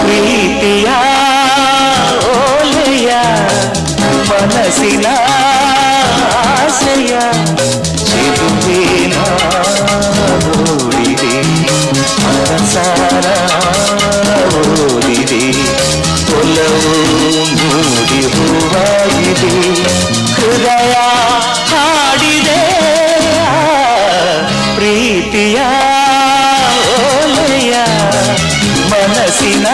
ಪ್ರೀತಿಯ ಓಲೆಯ ಮನಸ್ಸಿನ ಆಸೆಯ ಚಿಗುವಿನ ಓಡಿದೆ ಮನಸಾರ ಓದಿದೆ ಒಲವು ಮೂಡಿ ಹೂವಾಗಿದೆ ಹೃದಯ ಹಾಡಿದೆ ಪ್ರೀತಿಯ ಓಲೆಯ ಮನಸ್ಸಿನ